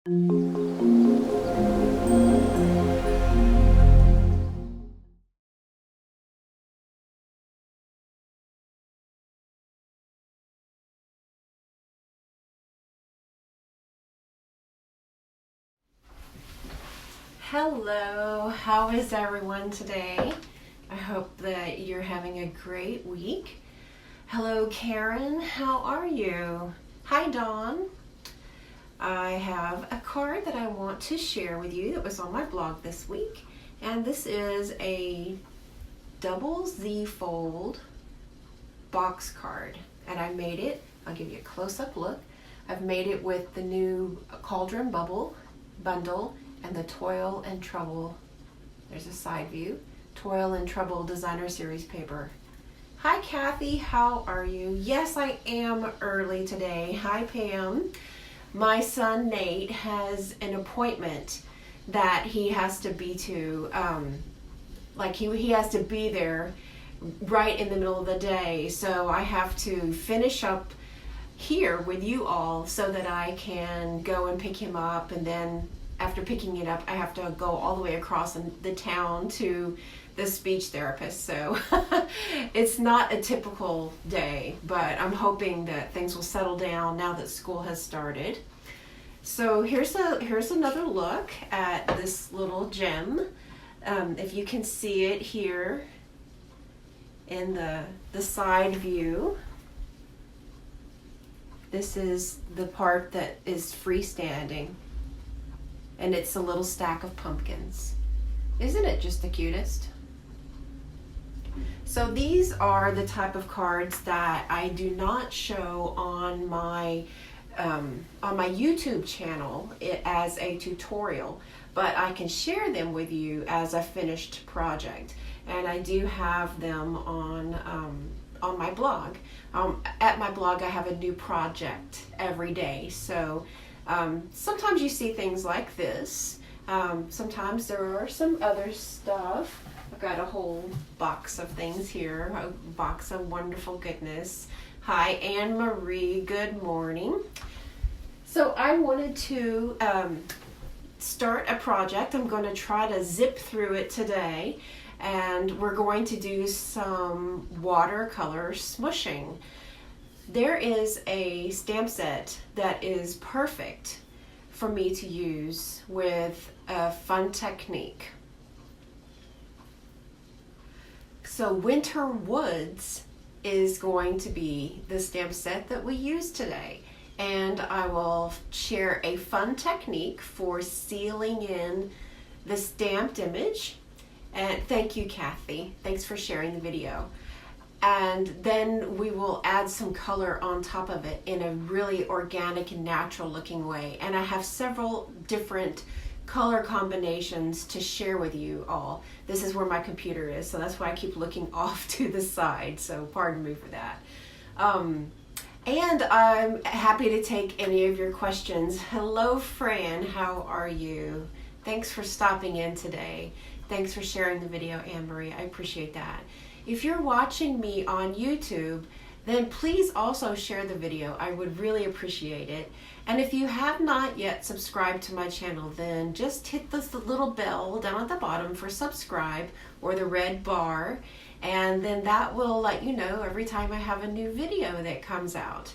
Hello, how is everyone today? I hope that you're having a great week. Hello, Karen, how are you? Hi, Dawn. I have a card that I want to share with you that was on my blog this week, and this is a double Z fold box card, and I made it. I'll give you a close-up look. I've made it with the new Cauldron Bubble bundle and the Toil and Trouble, there's a side view, Toil and Trouble Designer Series paper. Hi Kathy, how are you? Yes, I am early today. Hi Pam. My son Nate has an appointment that he has to be to, he has to be there right in the middle of the day, so I have to finish up here with you all so that I can go and pick him up, and then after picking it up I have to go all the way across the town to the speech therapist. So it's not a typical day, but I'm hoping that things will settle down now that school has started. So here's another look at this little gem. If you can see it here in the side view, this is the part that is freestanding, and it's a little stack of pumpkins. Isn't it just the cutest? So these are the type of cards that I do not show on my YouTube channel as a tutorial, but I can share them with you as a finished project, and I do have them on my blog. At my blog I have a new project every day, so sometimes you see things like this. Sometimes there are some other stuff. I've got a whole box of things here, a box of wonderful goodness. Hi Anne Marie, good morning. So I wanted to start a project. I'm going to try to zip through it today, and we're going to do some watercolor smooshing. There is a stamp set that is perfect for me to use with a fun technique. So Winter Woods is going to be the stamp set that we use today, and I will share a fun technique for sealing in the stamped image. And thank you, Kathy. Thanks for sharing the video. And then we will add some color on top of it in a really organic and natural looking way. And I have several different color combinations to share with you all. This is where my computer is, so that's why I keep looking off to the side, so pardon me for that. And I'm happy to take any of your questions. Hello Fran, how are you? Thanks for stopping in today. Thanks for sharing the video, Anne-Marie, I appreciate that. If you're watching me on YouTube, then please also share the video. I would really appreciate it. And if you have not yet subscribed to my channel, then just hit this little bell down at the bottom for subscribe, or the red bar, and then that will let you know every time I have a new video that comes out.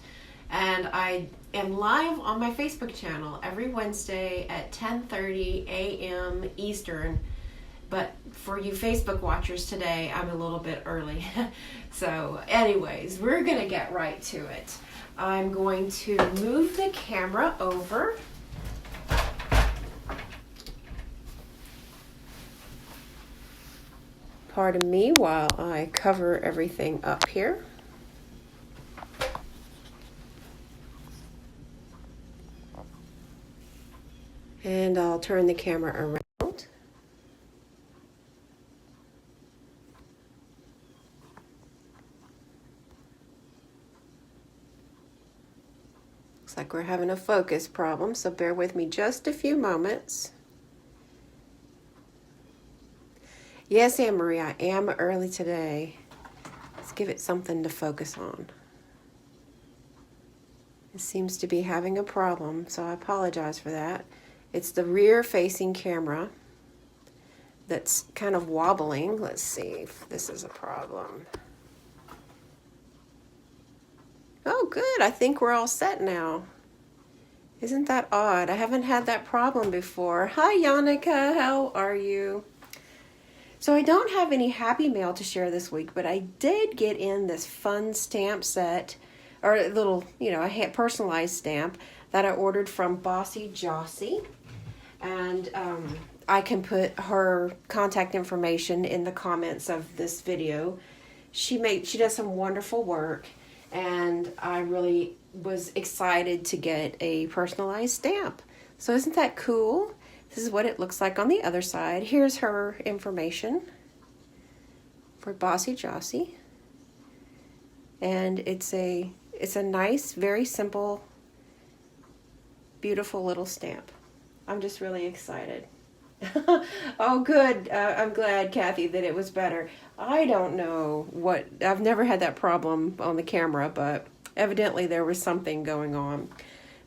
And I am live on my Facebook channel every Wednesday at 10:30 a.m. Eastern. But for you Facebook watchers today, I'm a little bit early. So anyways, we're gonna get right to it. I'm going to move the camera over. Pardon me while I cover everything up here. And I'll turn the camera around. Looks like we're having a focus problem, so bear with me just a few moments. Yes, Anne-Marie, I am early today. Let's give it something to focus on. It seems to be having a problem, so I apologize for that. It's the rear facing camera that's kind of wobbling. Let's see if this is a problem. Oh, good. I think we're all set now. Isn't that odd? I haven't had that problem before. Hi, Yannicka. How are you? So I don't have any happy mail to share this week, but I did get in this fun stamp set, or a little, a personalized stamp that I ordered from Bossy Jossie. And I can put her contact information in the comments of this video. She does some wonderful work, and I really was excited to get a personalized stamp. So isn't that cool? This is what it looks like on the other side. Here's her information for Bossy Jossie. And it's a nice, very simple, beautiful little stamp. I'm just really excited. Oh, good. I'm glad, Kathy, that it was better. I don't know I've never had that problem on the camera, but evidently there was something going on.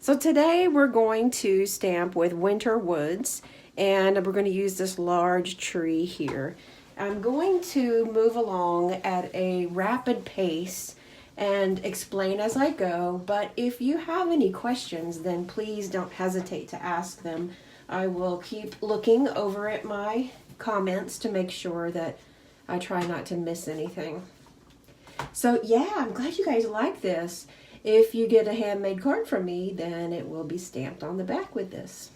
So today we're going to stamp with Winter Woods, and we're going to use this large tree here. I'm going to move along at a rapid pace and explain as I go, but if you have any questions, then please don't hesitate to ask them. I will keep looking over at my comments to make sure that I try not to miss anything. So yeah, I'm glad you guys like this. If you get a handmade card from me, then it will be stamped on the back with this.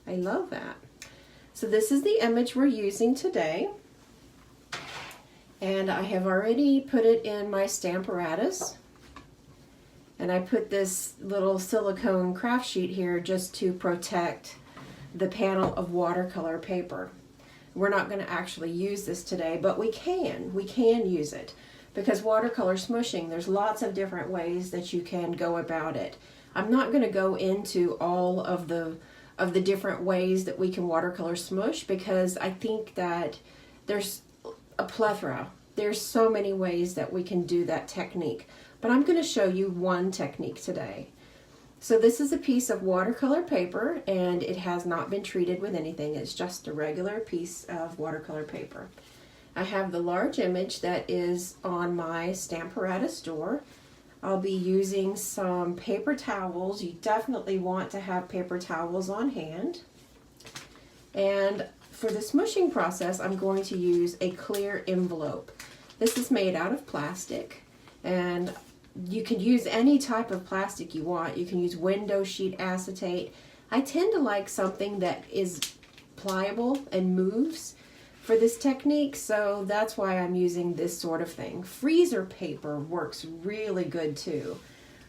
I love that. So this is the image we're using today. And I have already put it in my Stamparatus. And I put this little silicone craft sheet here just to protect the panel of watercolor paper. We're not going to actually use this today, but we can use it. Because watercolor smooshing, there's lots of different ways that you can go about it. I'm not going to go into all of the different ways that we can watercolor smoosh, because I think that there's a plethora. There's so many ways that we can do that technique. But I'm going to show you one technique today. So this is a piece of watercolor paper, and it has not been treated with anything. It's just a regular piece of watercolor paper. I have the large image that is on my Stamparatus door. I'll be using some paper towels. You definitely want to have paper towels on hand. And for the smooshing process, I'm going to use a clear envelope. This is made out of plastic, and you can use any type of plastic you want. You can use window sheet acetate. I tend to like something that is pliable and moves for this technique, so that's why I'm using this sort of thing. Freezer paper works really good too.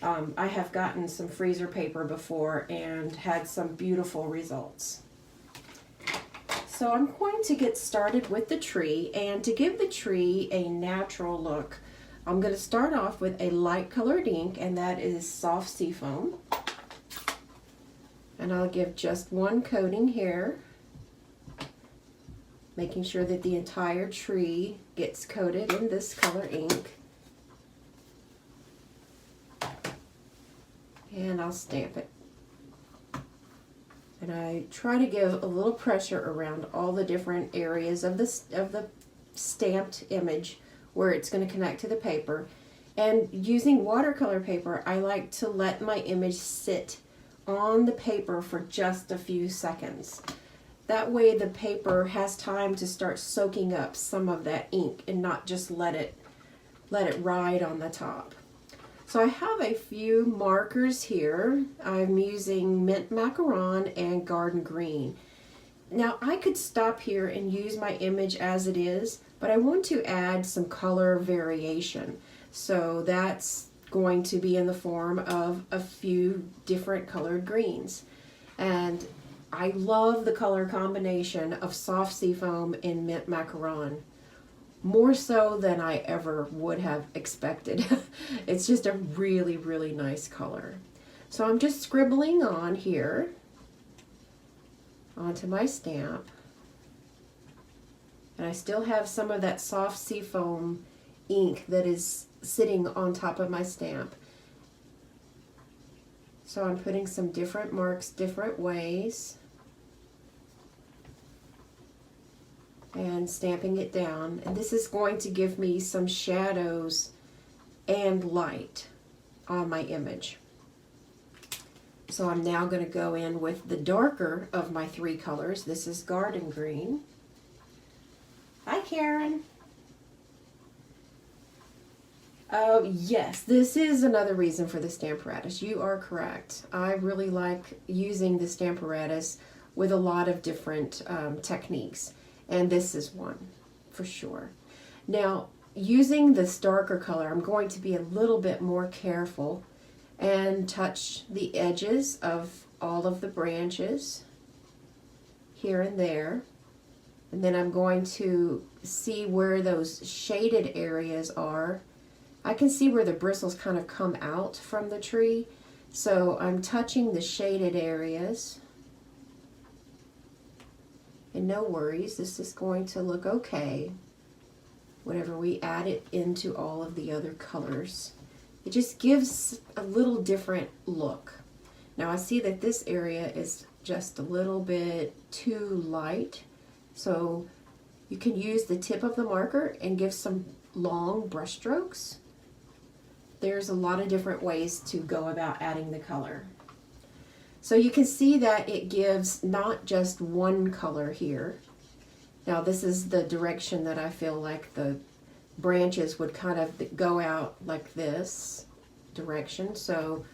I have gotten some freezer paper before and had some beautiful results. So I'm going to get started with the tree, and to give the tree a natural look, I'm going to start off with a light colored ink, and that is soft seafoam. And I'll give just one coating here, making sure that the entire tree gets coated in this color ink. And I'll stamp it. And I try to give a little pressure around all the different areas of the stamped image where it's going to connect to the paper. And using watercolor paper, I like to let my image sit on the paper for just a few seconds. That way the paper has time to start soaking up some of that ink and not just let it ride on the top. So I have a few markers here. I'm using mint macaron and garden green. Now I could stop here and use my image as it is, but I want to add some color variation. So that's going to be in the form of a few different colored greens. And I love the color combination of soft seafoam and mint macaron. More so than I ever would have expected. It's just a really, really nice color. So I'm just scribbling on here onto my stamp. And I still have some of that soft seafoam ink that is sitting on top of my stamp. So I'm putting some different marks different ways and stamping it down. And this is going to give me some shadows and light on my image. So I'm now going to go in with the darker of my three colors. This is Garden Green. Hi, Karen. Oh, yes, this is another reason for the Stamparatus. You are correct. I really like using the Stamparatus with a lot of different techniques, and this is one for sure. Now, using this darker color, I'm going to be a little bit more careful and touch the edges of all of the branches here and there. And then I'm going to see where those shaded areas are. I can see where the bristles kind of come out from the tree. So I'm touching the shaded areas. And no worries, this is going to look okay whenever we add it into all of the other colors. It just gives a little different look. Now I see that this area is just a little bit too light. So you can use the tip of the marker and give some long brush strokes. There's a lot of different ways to go about adding the color. So you can see that it gives not just one color here. Now this is the direction that I feel like the branches would kind of go out like this direction. So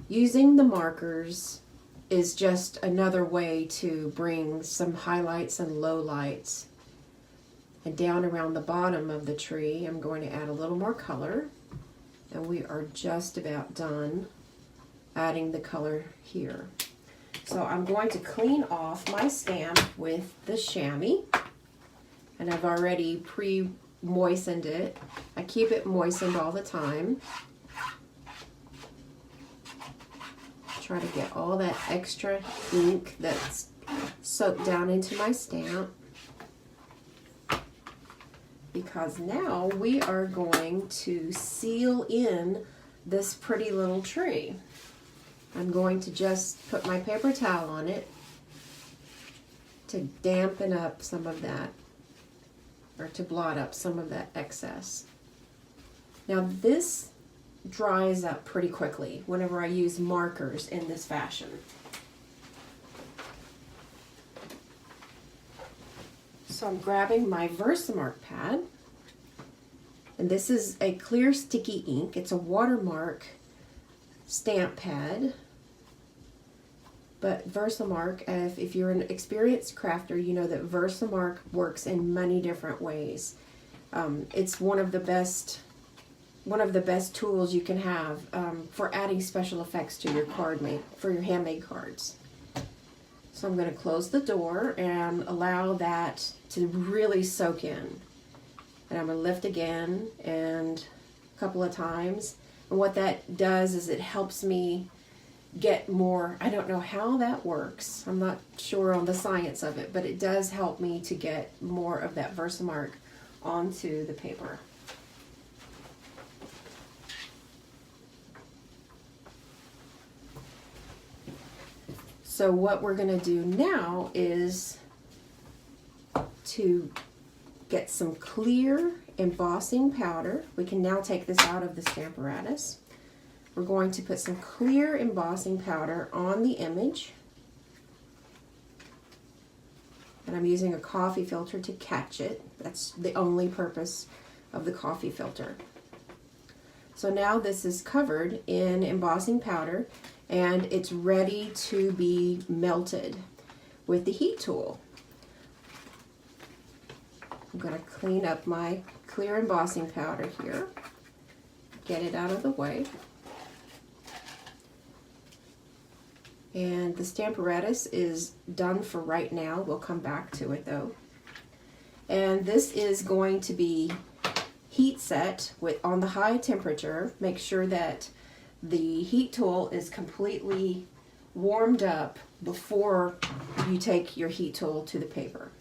using the markers is just another way to bring some highlights and lowlights. And down around the bottom of the tree, I'm going to add a little more color. And we are just about done adding the color here. So I'm going to clean off my stamp with the chamois. And I've already pre-moistened it. I keep it moistened all the time. Try to get all that extra ink that's soaked down into my stamp. Because now we are going to seal in this pretty little tree. I'm going to just put my paper towel on it to dampen up some of that, or to blot up some of that excess. Now this dries up pretty quickly whenever I use markers in this fashion. So I'm grabbing my Versamark pad, and this is a clear sticky ink. It's a watermark stamp pad, but Versamark, if you're an experienced crafter, you know that Versamark works in many different ways. It's one of the best tools you can have for adding special effects to your for your handmade cards. So I'm going to close the door and allow that to really soak in. And I'm going to lift again and a couple of times. And what that does is it helps me get more, I don't know how that works. I'm not sure on the science of it, but it does help me to get more of that Versamark onto the paper. So what we're going to do now is to get some clear embossing powder. We can now take this out of the Stamparatus. We're going to put some clear embossing powder on the image. And I'm using a coffee filter to catch it. That's the only purpose of the coffee filter. So now this is covered in embossing powder, and it's ready to be melted with the heat tool. I'm going to clean up my clear embossing powder here, get it out of the way. And the Stamparatus is done for right now. We'll come back to it though. And this is going to be heat set on the high temperature. Make sure that the heat tool is completely warmed up before you take your heat tool to the paper.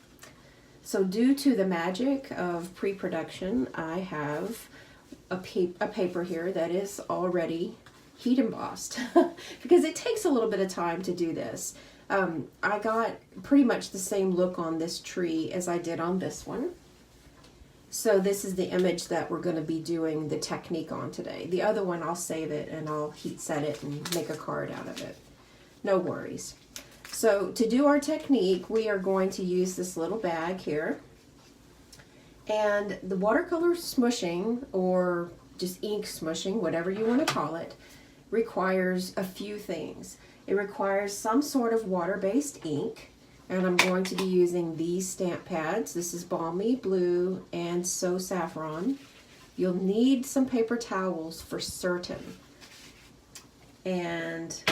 So due to the magic of pre-production, I have a paper here that is already heat embossed because it takes a little bit of time to do this. I got pretty much the same look on this tree as I did on this one. So this is the image that we're going to be doing the technique on today. The other one, I'll save it and I'll heat set it and make a card out of it. No worries. So to do our technique, we are going to use this little bag here. And the watercolor smooshing, or just ink smooshing, whatever you want to call it, requires a few things. It requires some sort of water-based ink. And I'm going to be using these stamp pads. This is Balmy Blue and So Saffron. You'll need some paper towels for certain. And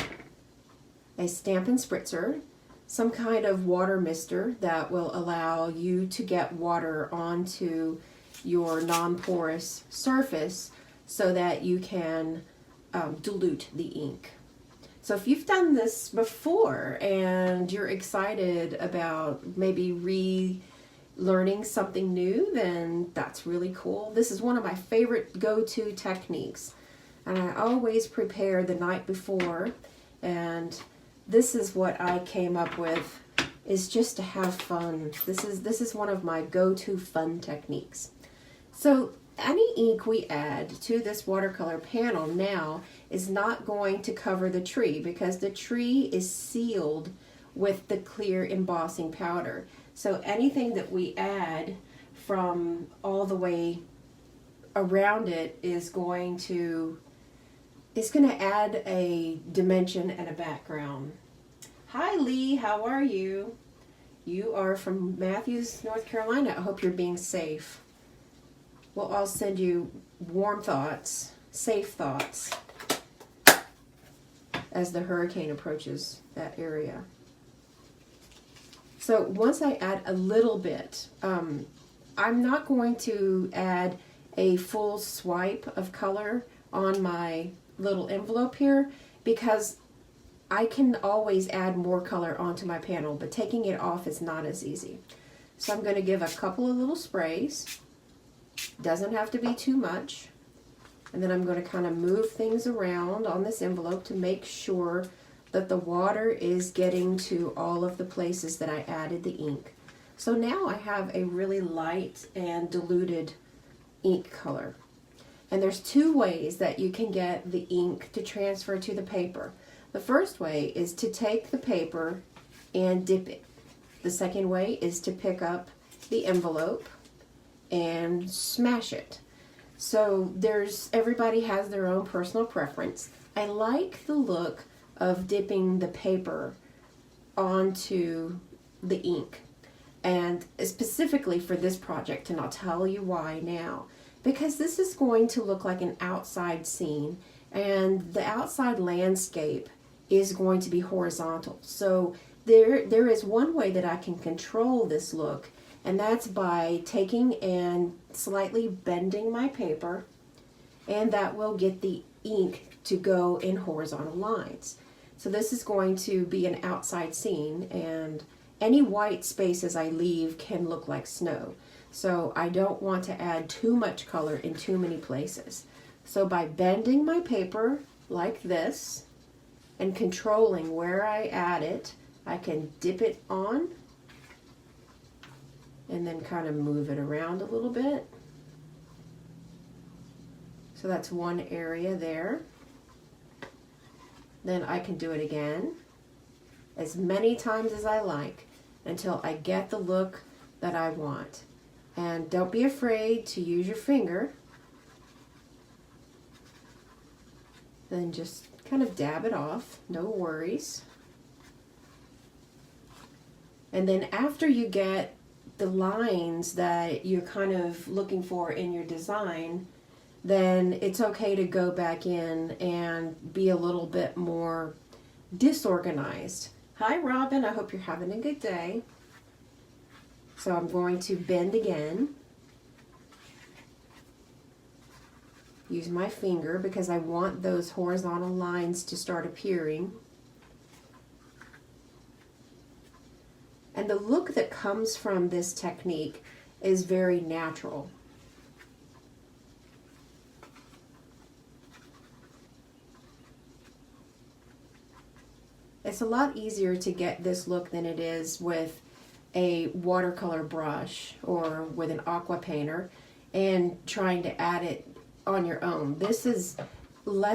a Stampin' Spritzer, some kind of water mister that will allow you to get water onto your non-porous surface so that you can dilute the ink. So if you've done this before and you're excited about maybe relearning something new, then that's really cool. This is one of my favorite go-to techniques. And I always prepare the night before, and this is what I came up with, is just to have fun. This is one of my go-to fun techniques. So any ink we add to this watercolor panel now is not going to cover the tree because the tree is sealed with the clear embossing powder. So anything that we add from all the way around it is going to add a dimension and a background. Hi Lee, how are you? You are from Matthews, North Carolina. I hope you're being safe. Well, I'll send you warm thoughts, safe thoughts, as the hurricane approaches that area. So once I add a little bit, I'm not going to add a full swipe of color on my little envelope here because I can always add more color onto my panel, but taking it off is not as easy. So I'm going to give a couple of little sprays. Doesn't have to be too much. And then I'm going to kind of move things around on this envelope to make sure that the water is getting to all of the places that I added the ink. So now I have a really light and diluted ink color. And there's two ways that you can get the ink to transfer to the paper. The first way is to take the paper and dip it. The second way is to pick up the envelope and smash it. So everybody has their own personal preference. I like the look of dipping the paper onto the ink, and specifically for this project, and I'll tell you why now. Because this is going to look like an outside scene, and the outside landscape is going to be horizontal. So there is one way that I can control this look, and that's by taking and slightly bending my paper, and that will get the ink to go in horizontal lines. So this is going to be an outside scene, and any white spaces I leave can look like snow. So I don't want to add too much color in too many places. So by bending my paper like this and controlling where I add it, I can dip it on and then kind of move it around a little bit. So that's one area there. Then I can do it again as many times as I like until I get the look that I want. And don't be afraid to use your finger. Then just kind of dab it off, no worries. And then after you get the lines that you're kind of looking for in your design, then it's okay to go back in and be a little bit more disorganized. Hi Robin, I hope you're having a good day. So I'm going to bend again. Use my finger because I want those horizontal lines to start appearing. And the look that comes from this technique is very natural. It's a lot easier to get this look than it is with a watercolor brush or with an aqua painter and trying to add it on your own. This is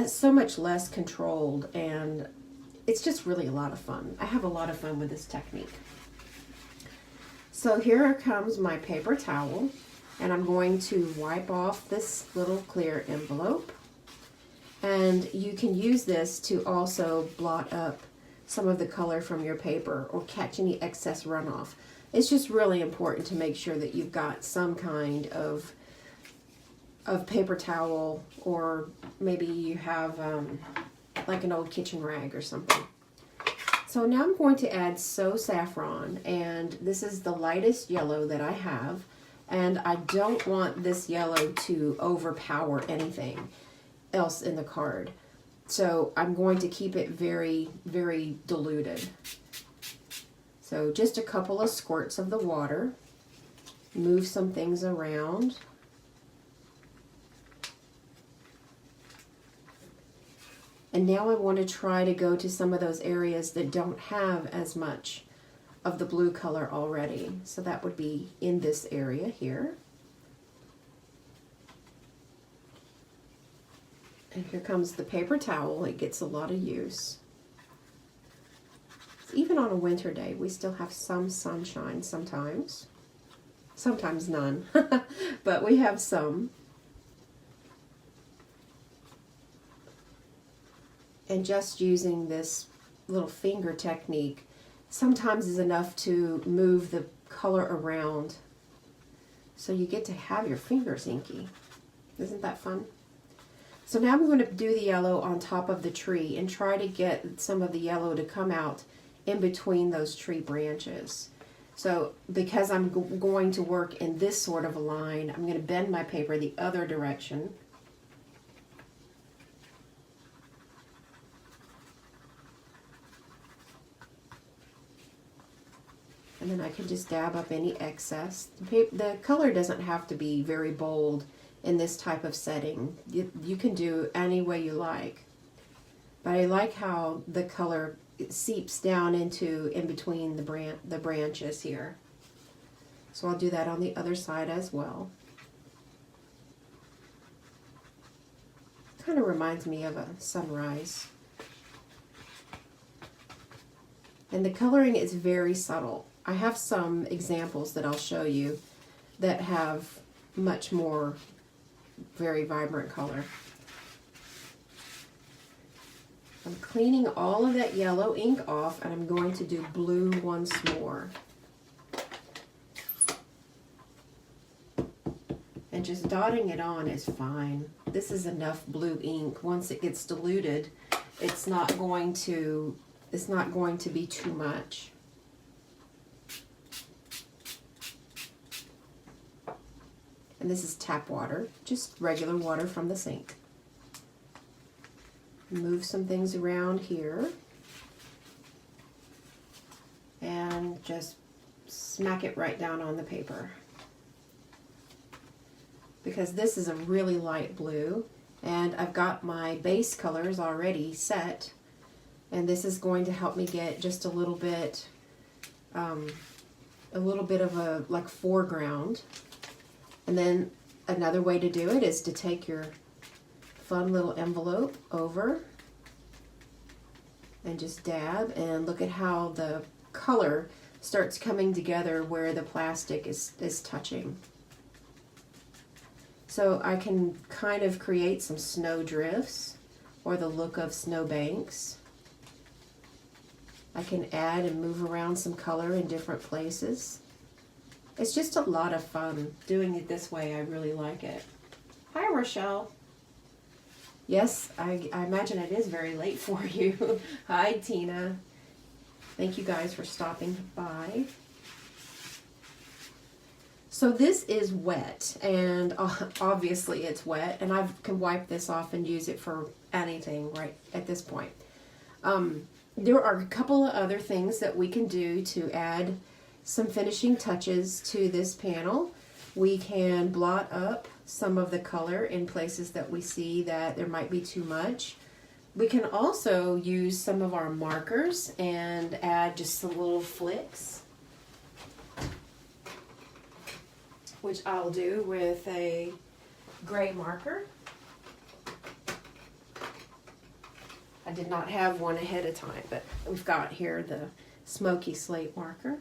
so much less controlled, and it's just really a lot of fun. I have a lot of fun with this technique. So here comes my paper towel, and I'm going to wipe off this little clear envelope. And you can use this to also blot up some of the color from your paper or catch any excess runoff. It's just really important to make sure that you've got some kind of paper towel, or maybe you have like an old kitchen rag or something. So now I'm going to add So Saffron, and this is the lightest yellow that I have, and I don't want this yellow to overpower anything else in the card. So I'm going to keep it very, very diluted. So just a couple of squirts of the water, move some things around. And now I want to try to go to some of those areas that don't have as much of the blue color already. So that would be in this area here. And here comes the paper towel. It gets a lot of use. Even on a winter day, we still have some sunshine sometimes. Sometimes none, but we have some. And just using this little finger technique sometimes is enough to move the color around. So you get to have your fingers inky. Isn't that fun? So now I'm going to do the yellow on top of the tree and try to get some of the yellow to come out in between those tree branches. So because I'm going to work in this sort of a line, I'm going to bend my paper the other direction. And then I can just dab up any excess. The color doesn't have to be very bold in this type of setting. You can do any way you like. But I like how the color seeps down into in between the branches here. So I'll do that on the other side as well. Kind of reminds me of a sunrise. And the coloring is very subtle. I have some examples that I'll show you that have much more very vibrant color. I'm cleaning all of that yellow ink off, and I'm going to do blue once more. And just dotting it on is fine. This is enough blue ink. Once it gets diluted, it's not going to be too much. And this is tap water, just regular water from the sink. Move some things around here and just smack it right down on the paper. Because this is a really light blue, and I've got my base colors already set, and this is going to help me get just a little bit of a like foreground. And then another way to do it is to take your fun little envelope over and just dab, and look at how the color starts coming together where the plastic is touching. So I can kind of create some snow drifts or the look of snow banks. I can add and move around some color in different places. It's just a lot of fun doing it this way. I really like it. Hi, Rochelle. Yes, I imagine it is very late for you. Hi, Tina. Thank you guys for stopping by. So this is wet, and obviously it's wet, and I can wipe this off and use it for anything right at this point. There are a couple of other things that we can do to add some finishing touches to this panel. We can blot up some of the color in places that we see that there might be too much. We can also use some of our markers and add just some little flicks, which I'll do with a gray marker. I did not have one ahead of time, but we've got here the smoky slate marker.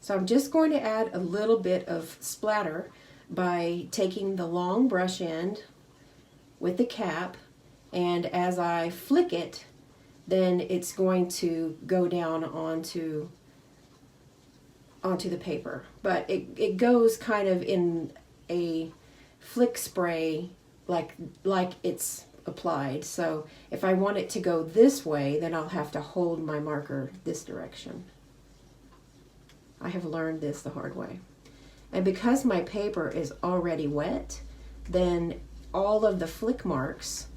So I'm just going to add a little bit of splatter by taking the long brush end with the cap, and as I flick it, then it's going to go down onto the paper. But it goes kind of in a flick spray like it's applied. So if I want it to go this way, then I'll have to hold my marker this direction. I have learned this the hard way. And because my paper is already wet, then all of the flick marks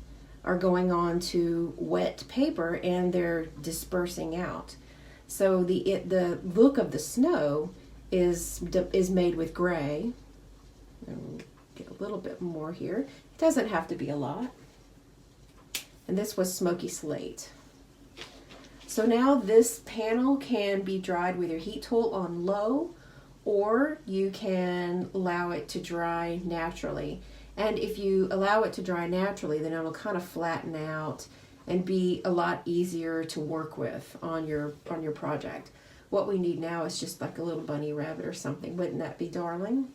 are going on to wet paper and they're dispersing out. So the look of the snow is made with gray. And get a little bit more here. It doesn't have to be a lot. And this was smoky slate. So now this panel can be dried with your heat tool on low, or you can allow it to dry naturally. And if you allow it to dry naturally, then it'll kind of flatten out and be a lot easier to work with on your project. What we need now is just like a little bunny rabbit or something. Wouldn't that be darling?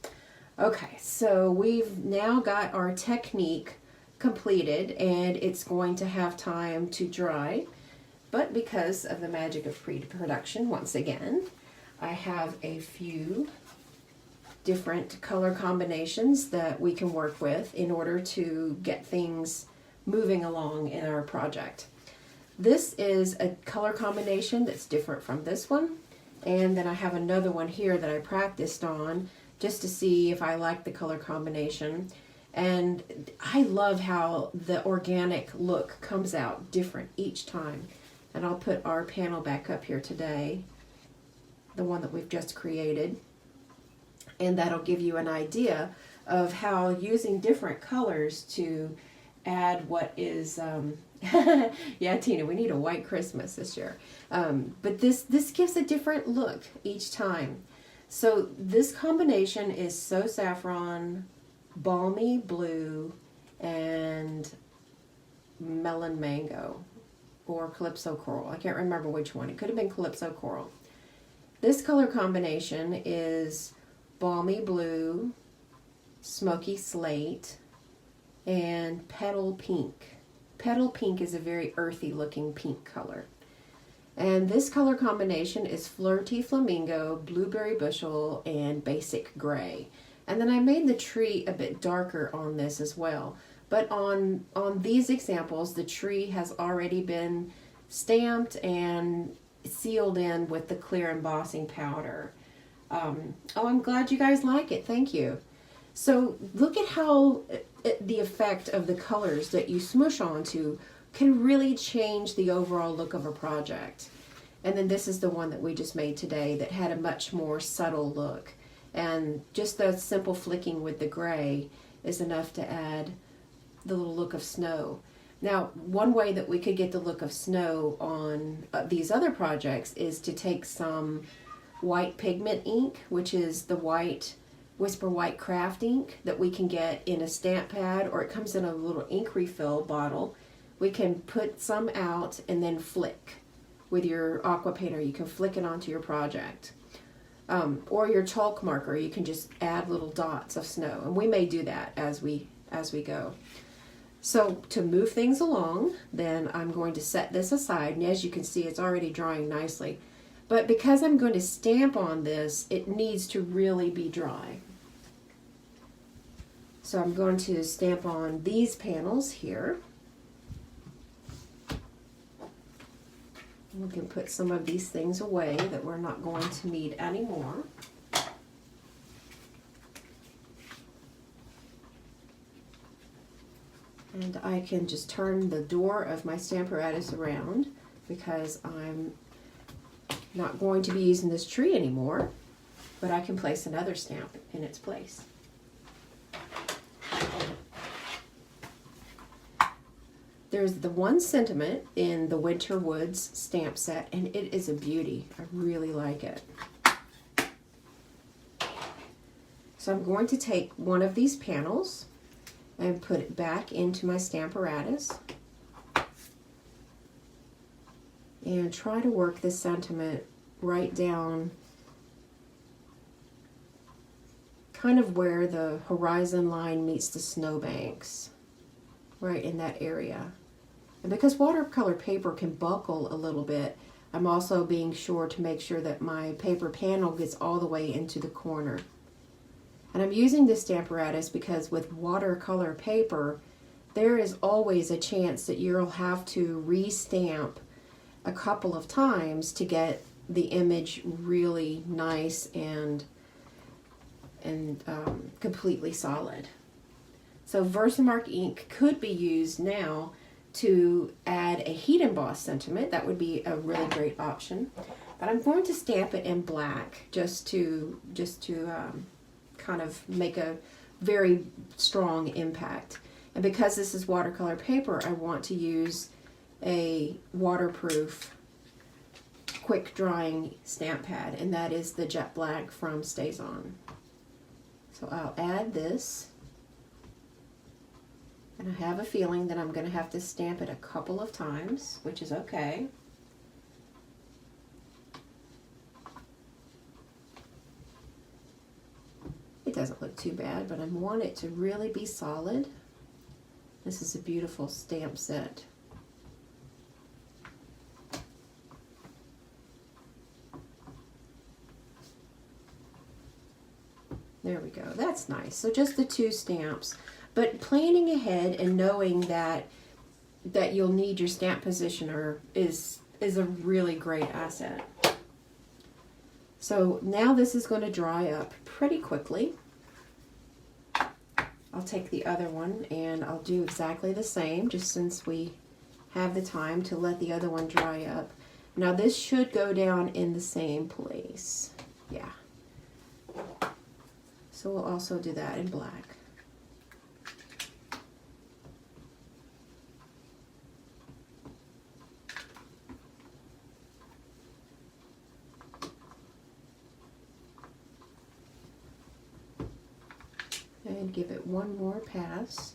Okay, so we've now got our technique completed, and it's going to have time to dry. But because of the magic of pre-production, once again, I have a few different color combinations that we can work with in order to get things moving along in our project. This is a color combination that's different from this one, and then I have another one here that I practiced on just to see if I like the color combination. And I love how the organic look comes out different each time. And I'll put our panel back up here today, the one that we've just created. And that'll give you an idea of how using different colors to add what is, yeah, Tina, we need a white Christmas this year. But this gives a different look each time. So this combination is So Saffron, Balmy Blue, and Melon Mango, or Calypso Coral. I can't remember which one. It could have been Calypso Coral. This color combination is Balmy Blue, Smoky Slate, and Petal Pink. Petal Pink is a very earthy looking pink color. And this color combination is Flirty Flamingo, Blueberry Bushel, and Basic Gray. And then I made the tree a bit darker on this as well. But on these examples, the tree has already been stamped and sealed in with the clear embossing powder. Oh, I'm glad you guys like it. Thank you. So look at how the effect of the colors that you smoosh onto can really change the overall look of a project. And then this is the one that we just made today that had a much more subtle look. And just the simple flicking with the gray is enough to add the little look of snow. Now, one way that we could get the look of snow on these other projects is to take some white pigment ink, which is the white Whisper White Craft ink that we can get in a stamp pad, or it comes in a little ink refill bottle. We can put some out and then flick with your aqua painter. You can flick it onto your project. Or your chalk marker, you can just add little dots of snow, and we may do that as we go. So to move things along, then I'm going to set this aside, and as you can see, it's already drying nicely. But because I'm going to stamp on this, it needs to really be dry. So I'm going to stamp on these panels here. We can put some of these things away that we're not going to need anymore. And I can just turn the door of my Stamparatus around because I'm not going to be using this tree anymore, but I can place another stamp in its place. There's the One Sentiment in the Winter Woods stamp set, and it is a beauty. I really like it. So I'm going to take one of these panels and put it back into my Stamparatus and try to work the sentiment right down kind of where the horizon line meets the snowbanks, right in that area. And because watercolor paper can buckle a little bit, I'm also being sure to make sure that my paper panel gets all the way into the corner. And I'm using this Stamparatus because with watercolor paper, there is always a chance that you'll have to re-stamp a couple of times to get the image really nice and completely solid. So Versamark ink could be used now to add a heat emboss sentiment. That would be a really great option. But I'm going to stamp it in black just to kind of make a very strong impact. And because this is watercolor paper, I want to use a waterproof, quick drying stamp pad, and that is the Jet Black from Stays On. So I'll add this. And I have a feeling that I'm going to have to stamp it a couple of times, which is okay. It doesn't look too bad, but I want it to really be solid. This is a beautiful stamp set. There we go. That's nice. So just the two stamps. But planning ahead and knowing that you'll need your stamp positioner is a really great asset. So now this is going to dry up pretty quickly. I'll take the other one and I'll do exactly the same, just since we have the time to let the other one dry up. Now this should go down in the same place. Yeah. So we'll also do that in black. And give it one more pass.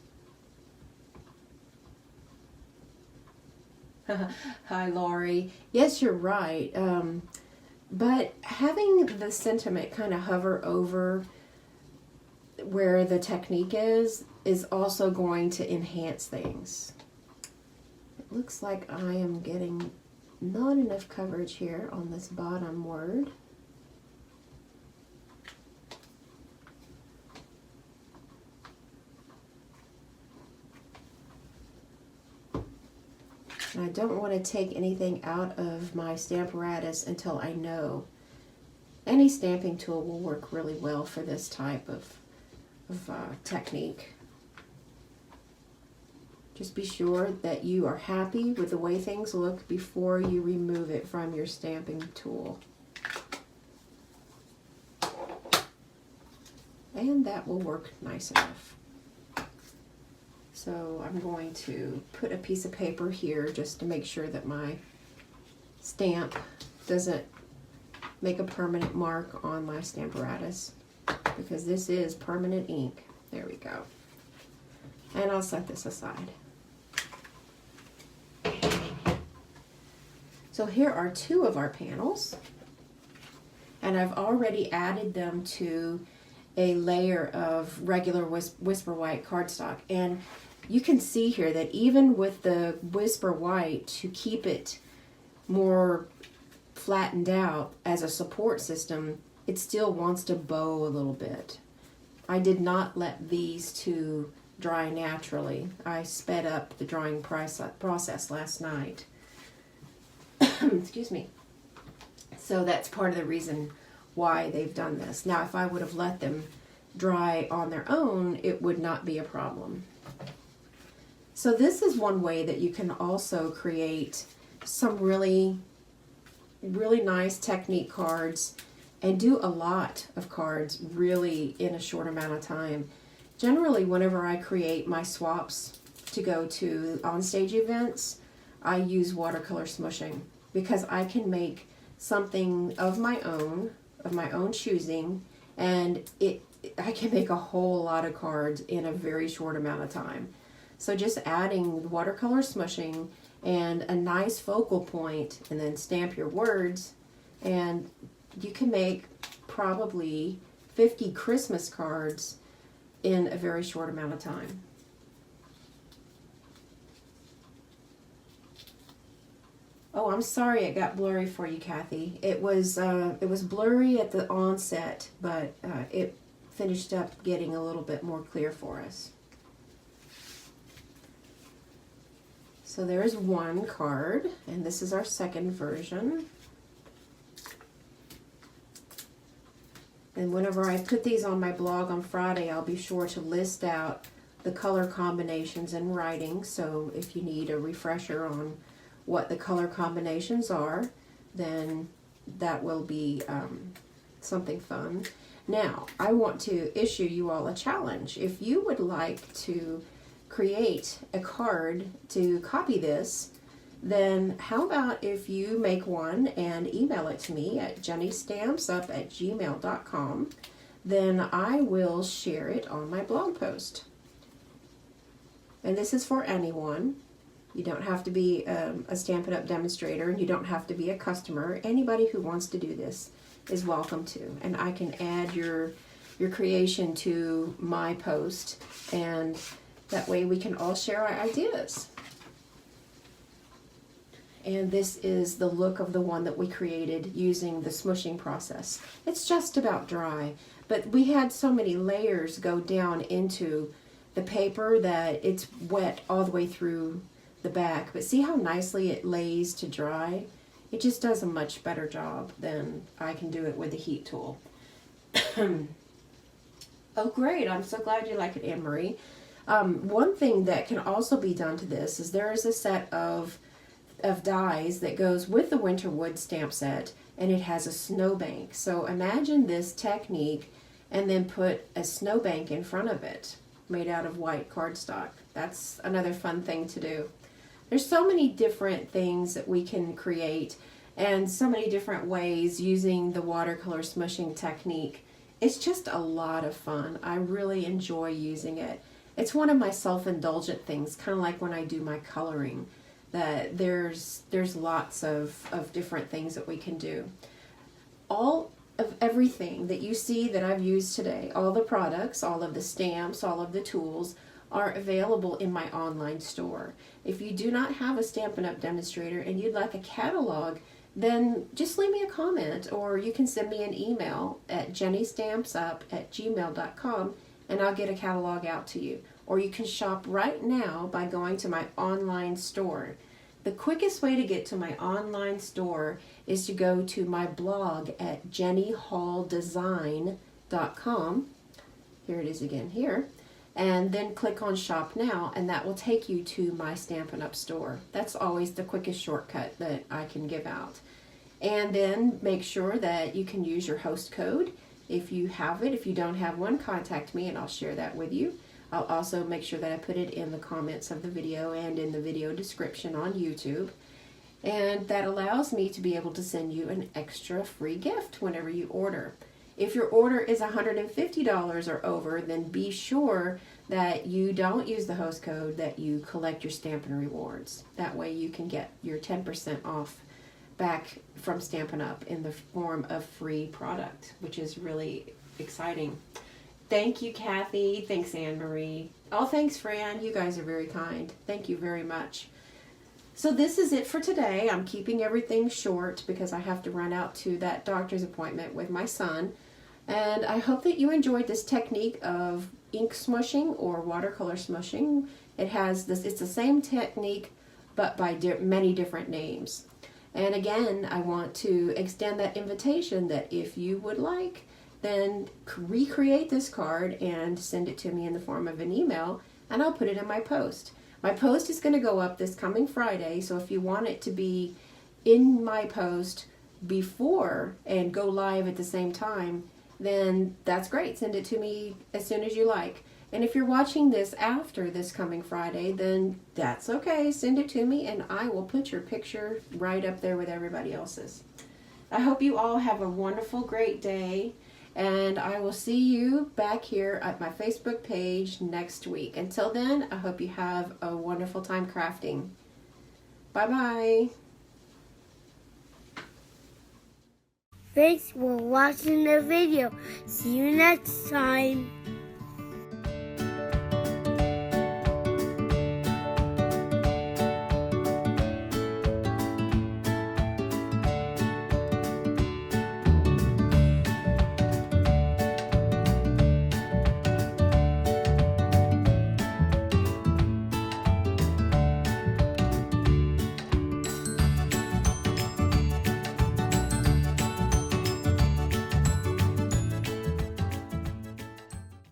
Hi, Laurie. Yes, you're right. But having the sentiment kind of hover over where the technique is also going to enhance things. It looks like I am getting not enough coverage here on this bottom word. And I don't want to take anything out of my Stamparatus until I know. Any stamping tool will work really well for this type of technique. Just be sure that you are happy with the way things look before you remove it from your stamping tool. And that will work nice enough. So I'm going to put a piece of paper here just to make sure that my stamp doesn't make a permanent mark on my Stamparatus, because this is permanent ink. There we go. And I'll set this aside. So here are two of our panels, and I've already added them to a layer of regular Whisper White cardstock. And you can see here that even with the Whisper White, to keep it more flattened out as a support system, it still wants to bow a little bit. I did not let these two dry naturally. I sped up the drying process last night. Excuse me. So that's part of the reason why they've done this. Now, if I would have let them dry on their own, it would not be a problem. So this is one way that you can also create some really nice technique cards and do a lot of cards really in a short amount of time. Generally, whenever I create my swaps to go to on-stage events, I use watercolor smooshing because I can make something of my own choosing, and I can make a whole lot of cards in a very short amount of time. So just adding watercolor smooshing and a nice focal point, and then stamp your words, and you can make probably 50 Christmas cards in a very short amount of time. Oh, I'm sorry it got blurry for you, Kathy. It was blurry at the onset, but it finished up getting a little bit more clear for us. So there's one card, and this is our second version. And whenever I put these on my blog on Friday, I'll be sure to list out the color combinations in writing. So if you need a refresher on what the color combinations are, then that will be something fun. Now, I want to issue you all a challenge. If you would like to create a card to copy this, then how about if you make one and email it to me at jennystampsup@gmail.com, then I will share it on my blog post. And this is for anyone. You don't have to be a Stampin' Up! Demonstrator, and you don't have to be a customer. Anybody who wants to do this is welcome to. And I can add your creation to my post, and that way we can all share our ideas. And this is the look of the one that we created using the smooshing process. It's just about dry, but we had so many layers go down into the paper that it's wet all the way through the back. But see how nicely it lays to dry? It just does a much better job than I can do it with the heat tool. Oh, great. I'm so glad you like it, Anne-Marie. One thing that can also be done to this is there is a set of dies that goes with the Winter Wood stamp set, and it has a snowbank. So imagine this technique and then put a snowbank in front of it made out of white cardstock. That's another fun thing to do. There's so many different things that we can create, and so many different ways using the watercolor smooshing technique. It's just a lot of fun. I really enjoy using it. It's one of my self-indulgent things, kind of like when I do my coloring, that there's lots of different things that we can do. All of everything that you see that I've used today, all the products, all of the stamps, all of the tools, are available in my online store. If you do not have a Stampin' Up! Demonstrator and you'd like a catalog, then just leave me a comment, or you can send me an email at jennystampsup@gmail.com, and I'll get a catalog out to you. Or you can shop right now by going to my online store. The quickest way to get to my online store is to go to my blog at jennyhalldesign.com. Here it is again here. And then click on Shop Now, and that will take you to my Stampin' Up! Store. That's always the quickest shortcut that I can give out. And then make sure that you can use your host code if you have it. If you don't have one, contact me and I'll share that with you. I'll also make sure that I put it in the comments of the video and in the video description on YouTube. And that allows me to be able to send you an extra free gift whenever you order. If your order is $150 or over, then be sure that you don't use the host code, that you collect your Stampin' Rewards. That way you can get your 10% off back from Stampin' Up! In the form of free product, which is really exciting. Thank you, Kathy. Thanks, Anne-Marie. Oh, thanks, Fran. You guys are very kind. Thank you very much. So this is it for today. I'm keeping everything short because I have to run out to that doctor's appointment with my son. And I hope that you enjoyed this technique of ink smooshing or watercolor smooshing. It's the same technique, but by many different names. And again, I want to extend that invitation that if you would like, then recreate this card and send it to me in the form of an email, and I'll put it in my post. My post is going to go up this coming Friday, so if you want it to be in my post before and go live at the same time, then that's great. Send it to me as soon as you like. And if you're watching this after this coming Friday, then that's okay. Send it to me and I will put your picture right up there with everybody else's. I hope you all have a wonderful, great day. And I will see you back here at my Facebook page next week. Until then, I hope you have a wonderful time crafting. Bye-bye. Thanks for watching the video. See you next time.